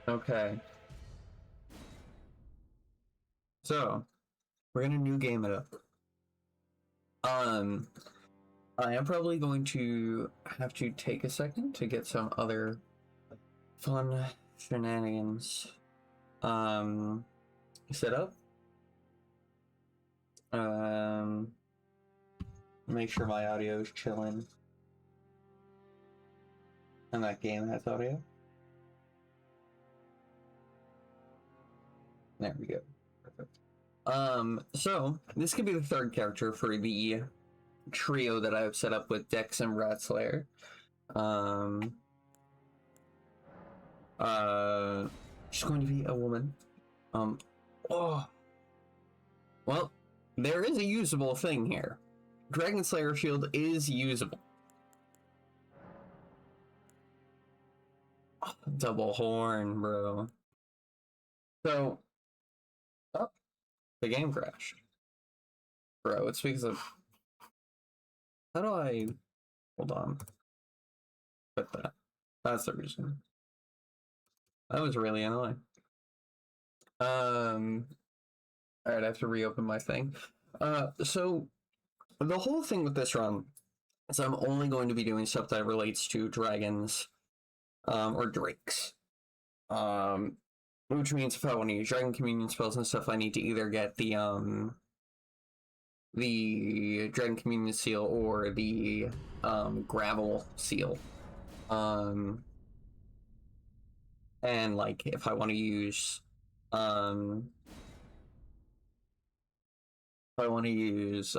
Okay. So, we're gonna new game it up. I am probably going to have to take a second to get some other fun shenanigans set up. Make sure my audio is chilling. And that game has audio. There we go. Perfect. So this could be the third character for the trio that I've set up with Dex and Ratslayer. She's going to be a woman. Oh. Well, there is a usable thing here. Dragon Slayer Shield is usable. Oh, double horn, bro. So, oh, the game crashed. Bro, it's because of... How do I... Hold on. Put that. That's the reason. That was really annoying. Alright, I have to reopen my thing. So, the whole thing with this run is I'm only going to be doing stuff that relates to dragons, or drakes. Which means if I want to use Dragon Communion spells and stuff, I need to either get the Dragon Communion seal or the Gravel seal. And like if I want to use if I want to use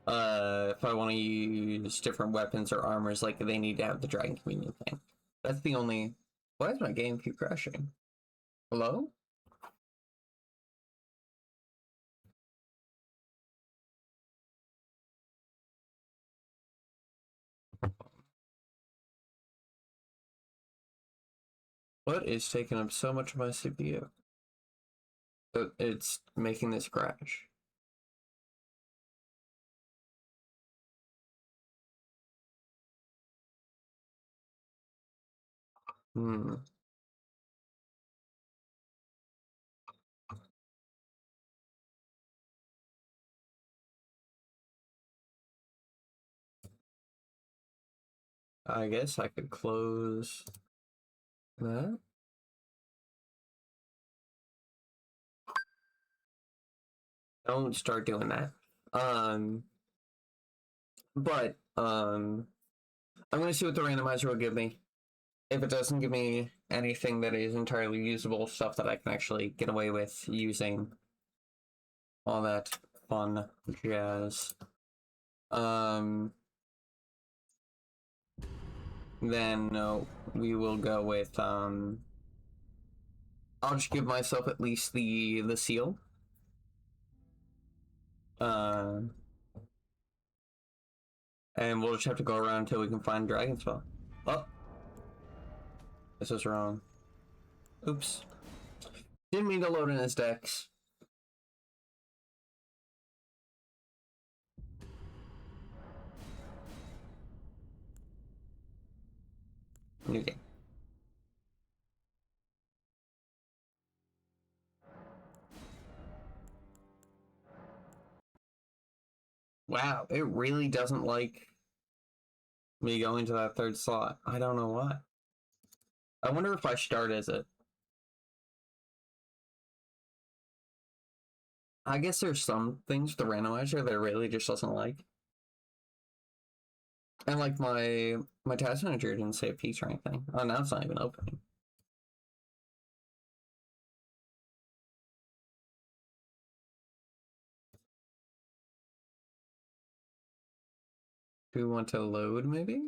if I want to use different weapons or armors, like they need to have the Dragon Communion thing. That's the only... Why does my game keep crashing? Hello? What is taking up so much of my CPU? It's making this crash. I guess I could close that. Don't start doing that. But I'm gonna see what the randomizer will give me. If it doesn't give me anything that is entirely usable, stuff that I can actually get away with using, all that fun jazz, then we will go with I'll just give myself at least the seal. And we'll just have to go around until we can find Dragon Spell. Oh, this is wrong. Oops. Didn't mean to load in his decks. New game. Wow, it really doesn't like me going to that third slot. I don't know why. I wonder if I start as it. I guess there's some things with the randomizer that it really just doesn't like. And like my task manager didn't say peace or anything. Oh, now it's not even opening. Do we want to load maybe?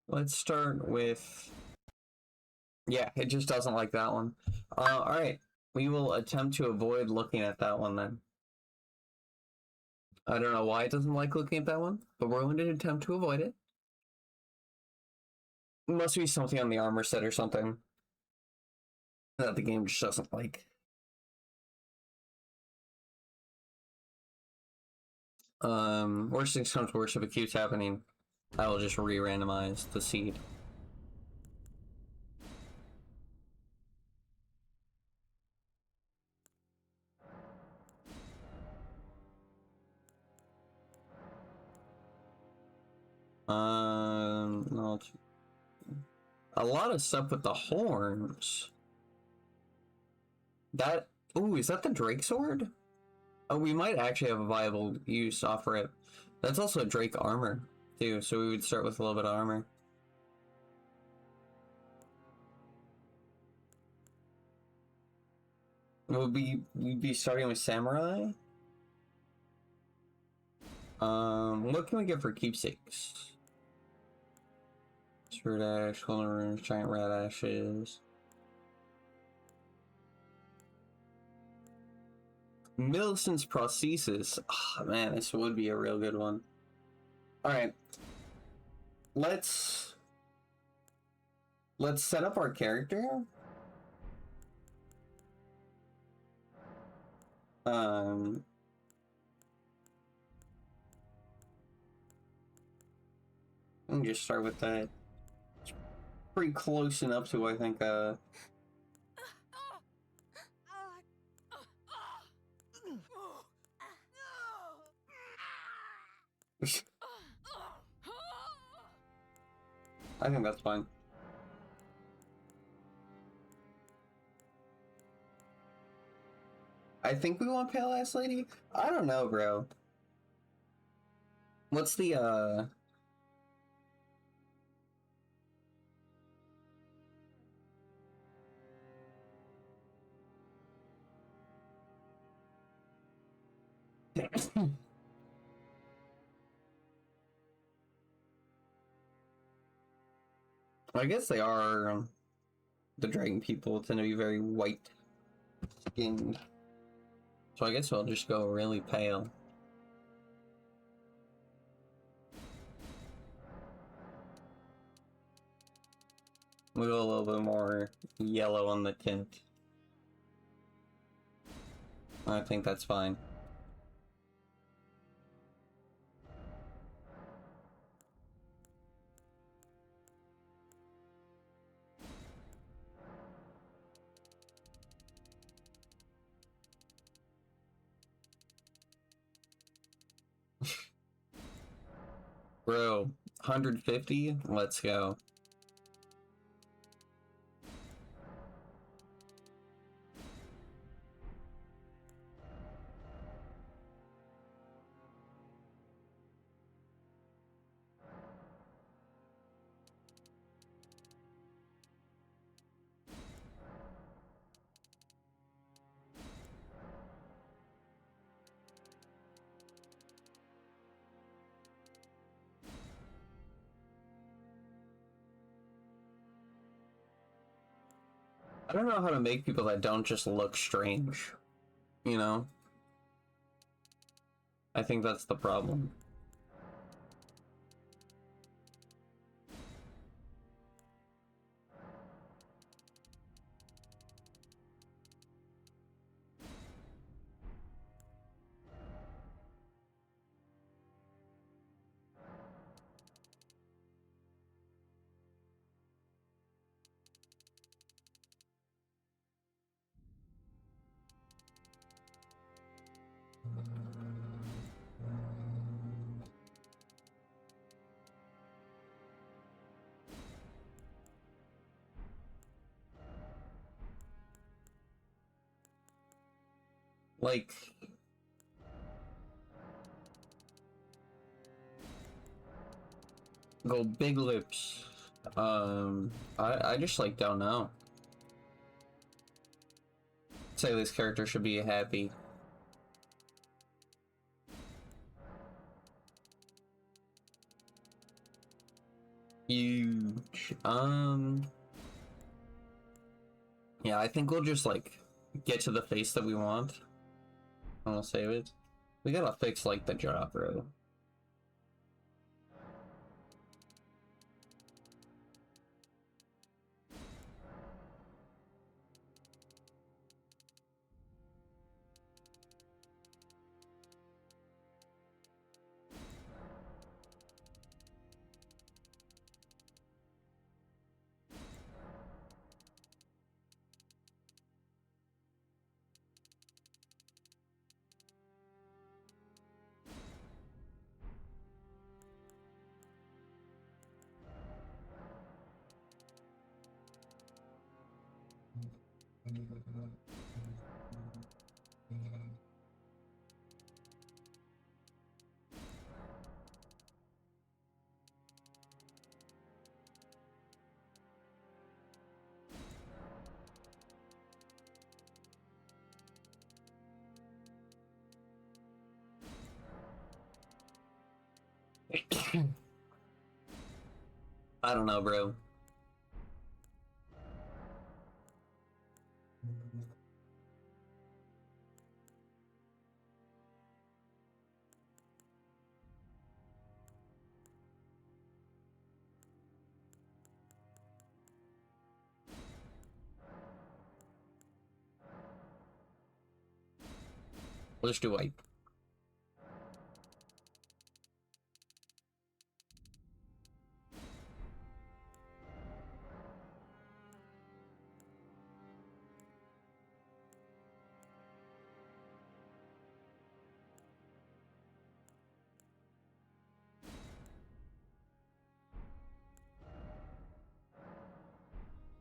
Let's start with... Yeah, it just doesn't like that one. Alright. We will attempt to avoid looking at that one then. I don't know why it doesn't like looking at that one, but we're going to attempt to avoid it. It must be something on the armor set or something that the game just doesn't like. Worst things come to worst, if it keeps happening, I will just re-randomize the seed. No, a lot of stuff with the horns. That, ooh, is that the Drake sword? Oh, we might actually have a viable use off rip. That's also Drake armor, too, so we would start with a little bit of armor. We'd be starting with Samurai? What can we get for keepsakes? Spirit Ash, Golden Runes, Giant Rat Ashes. Millicent's Prosthesis. Oh, man, this would be a real good one. Alright. Let's set up our character. Let me just start with that. It's pretty close enough to, I think, I think that's fine. I think we want Pale Ass Lady? I don't know, bro. What's the, I guess they are, the dragon people tend to be very white skinned. So I guess I'll just go really pale. We'll go a little bit more yellow on the tint. I think that's fine. Bro, 150? Let's go. I don't know how to make people that don't just look strange, you know? I think that's the problem. Like, go big lips. I just like don't know. Say this character should be happy. Huge. Yeah, I think we'll just like get to the face that we want. And we'll save it. We gotta fix, like, the job, bro. I don't know, bro. Let's do wipe.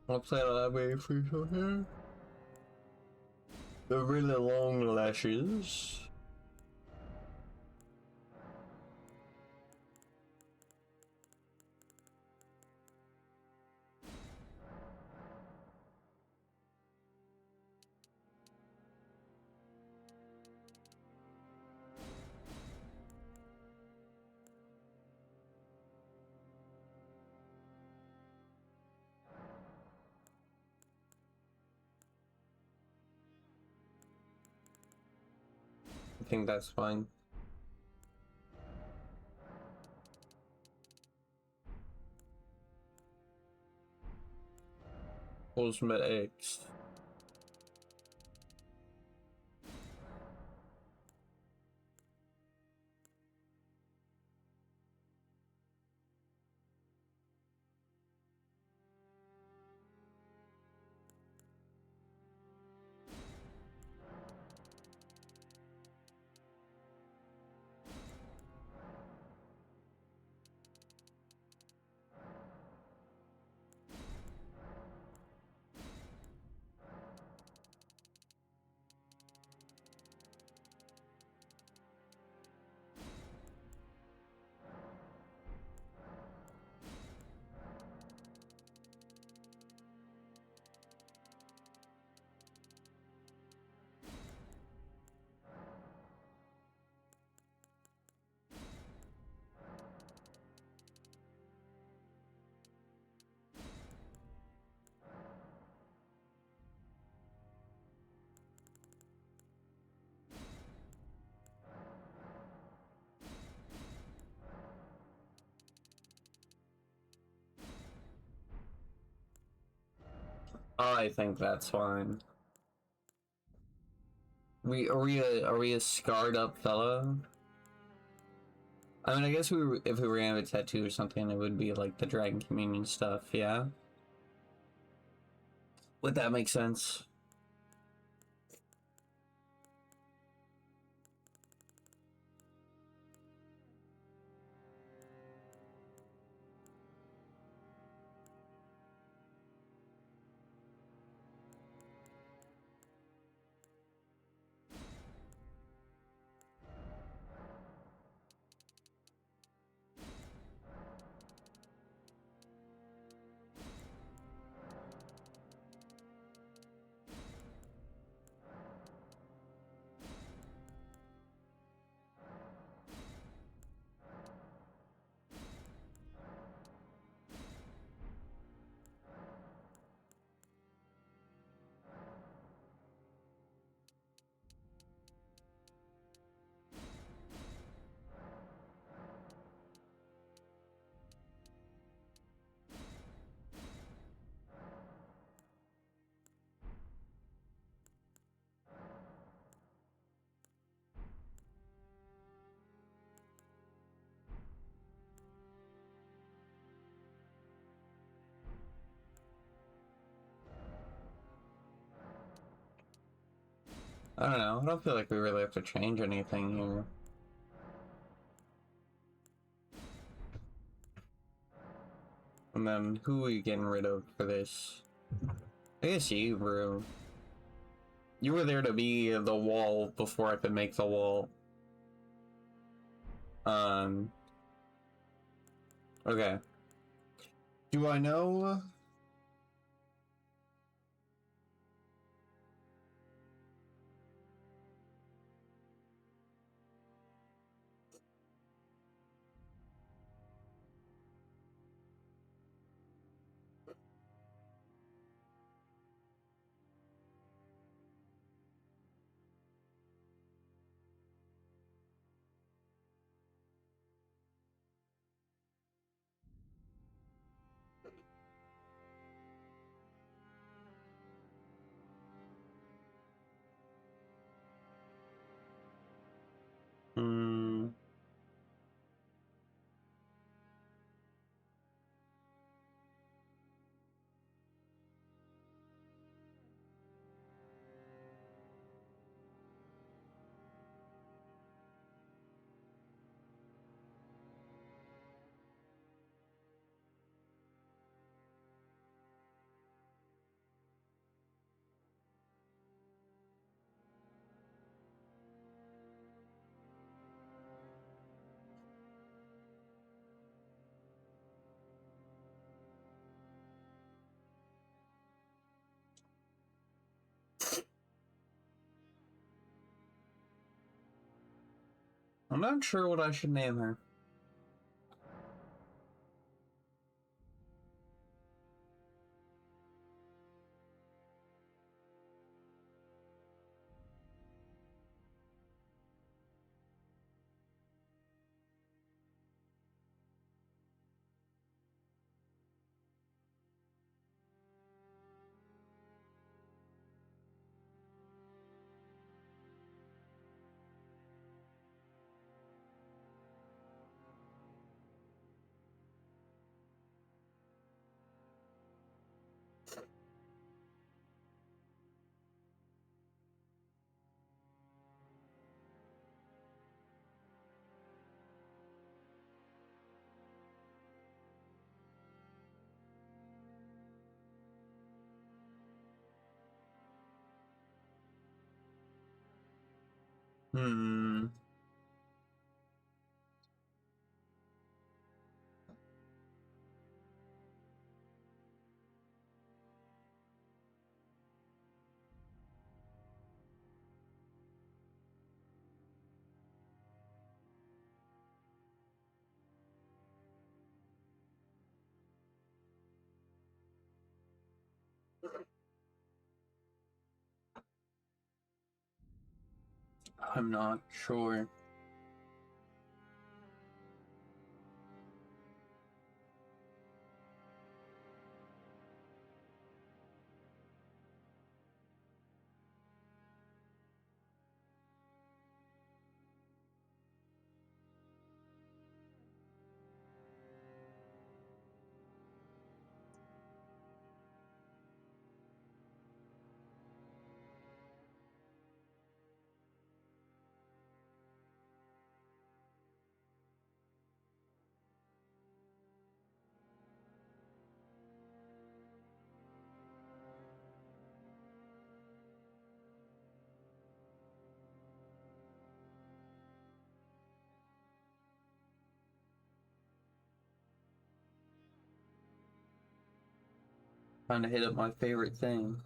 I'll play that way for here. The really long lashes. I think that's fine. Cosmetics. I think that's fine. Are we a scarred up fellow? I mean, I guess if we were gonna have a tattoo or something, it would be like the Dragon Communion stuff, yeah? Would that make sense? I don't know. I don't feel like we really have to change anything here. And then who are we getting rid of for this? I guess you, bro. You were there to be the wall before I could make the wall. Okay. Do I know? Hmm. I'm not sure what I should name her. Hmm. I'm not sure. Trying to hit up my favorite thing.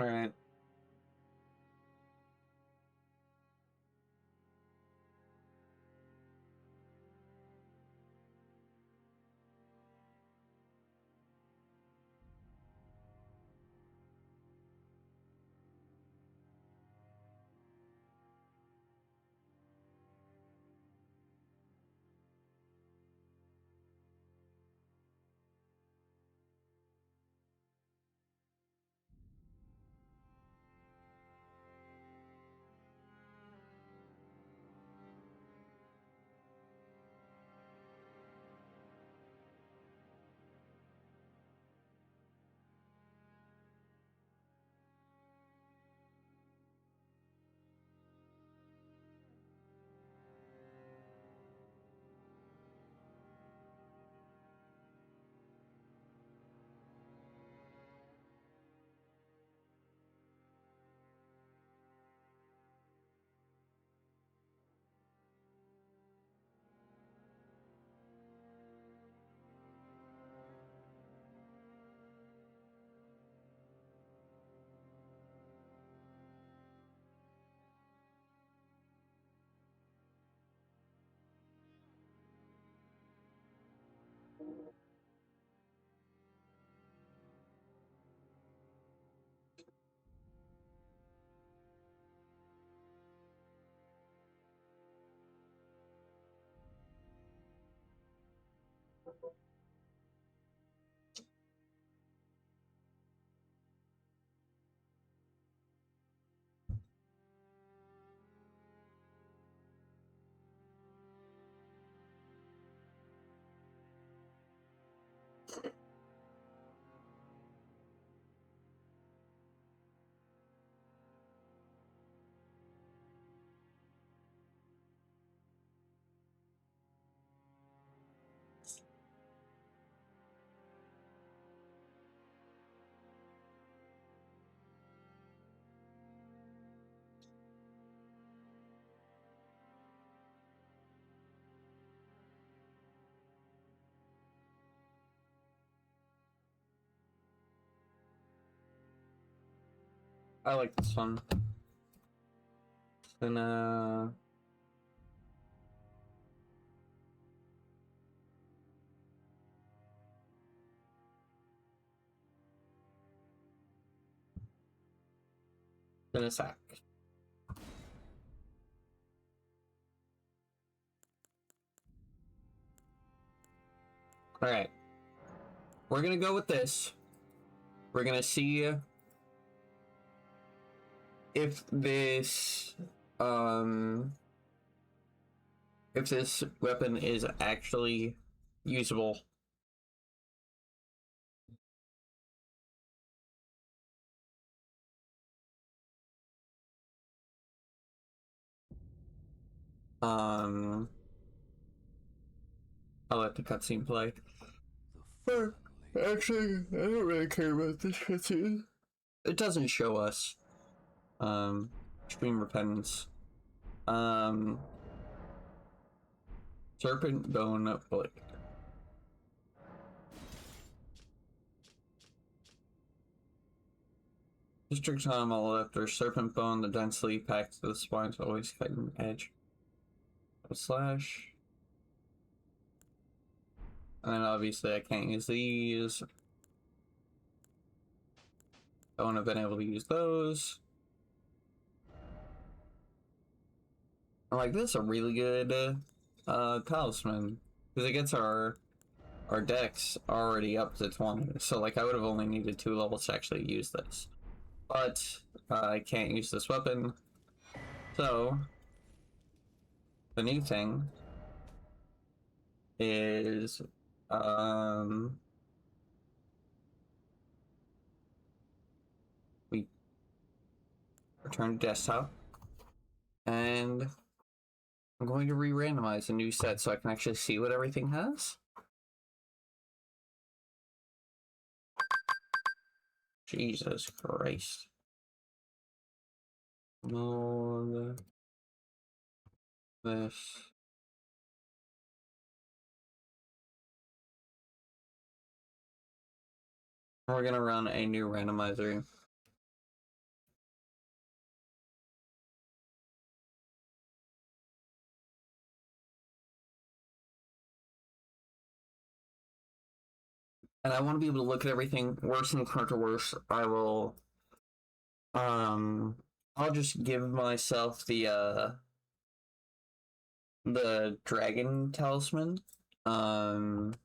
Alright. I like this one. Gonna sack. Alright. We're gonna go with this. We're gonna see if this weapon is actually usable. I'll let the cutscene play. Actually, I don't really care about this cutscene. It doesn't show us extreme repentance. Serpent bone blade. District time on the left, there's serpent bone, the densely packed to the spine's always cutting edge. Slash. And then obviously I can't use these. I wouldn't have been able to use those. Like, this is a really good talisman. Because it gets our dex already up to 20. So like I would have only needed 2 levels to actually use this. But I can't use this weapon. So the new thing is we return to desktop, and I'm going to re-randomize a new set so I can actually see what everything has. Jesus Christ. No, this. We're gonna run a new randomizer. and I want to be able to look at everything. Worse than current or worse, I will. I'll just give myself the dragon talisman. And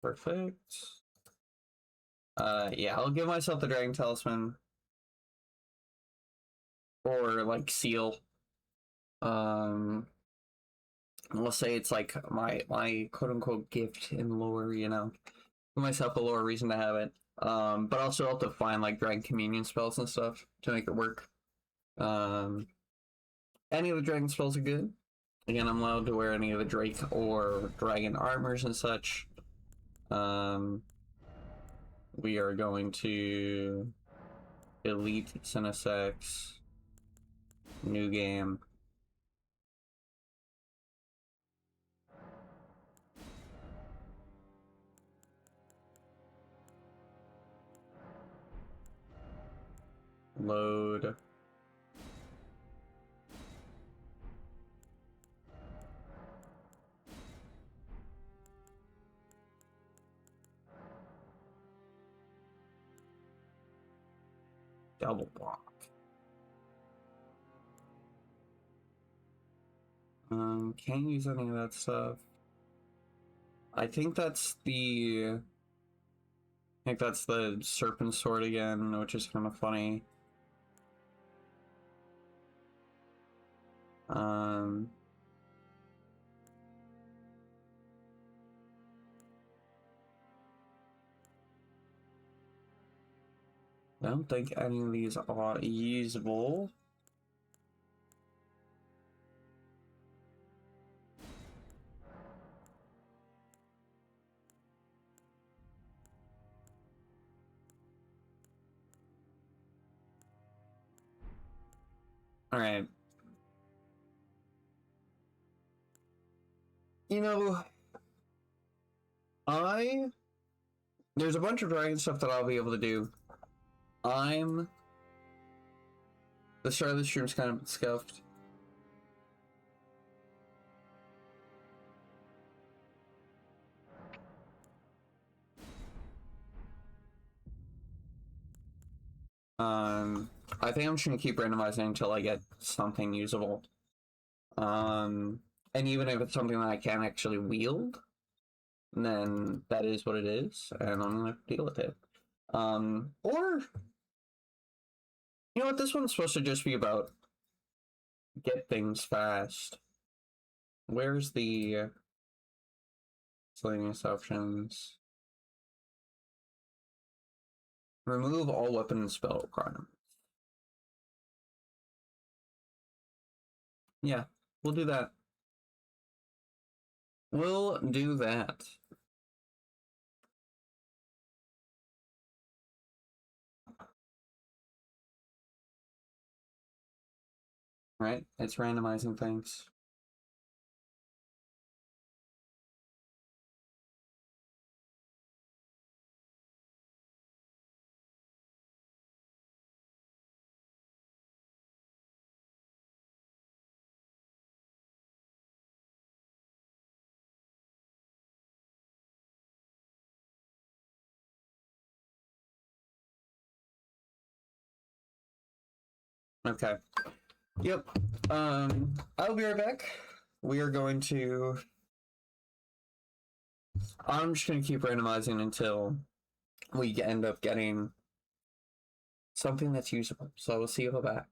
perfect. Yeah, I'll give myself the dragon talisman or like seal. Let's say it's like my quote unquote gift in lore, you know. Give myself a lore reason to have it. But also have to find like dragon communion spells and stuff to make it work. Any of the dragon spells are good. Again, I'm allowed to wear any of the Drake or dragon armors and such. We are going to delete Cinesex. New game. Load. Double block. Can't use any of that stuff. I think that's the serpent sword again, which is kind of funny. I don't think any of these are usable. All right. You know, there's a bunch of dragon stuff that I'll be able to do. The start of the stream's kind of scuffed. I think I'm just gonna keep randomizing until I get something usable. And even if it's something that I can't actually wield, then that is what it is, and I'm gonna deal with it. Or you know what? This one's supposed to just be about get things fast. Where's the miscellaneous options? Remove all weapon and spell requirements. Yeah, we'll do that. We'll do that. Right? It's randomizing things. Okay. Yep. I'll be right back. We are going to... I'm just going to keep randomizing until we end up getting something that's usable. So we'll see you back.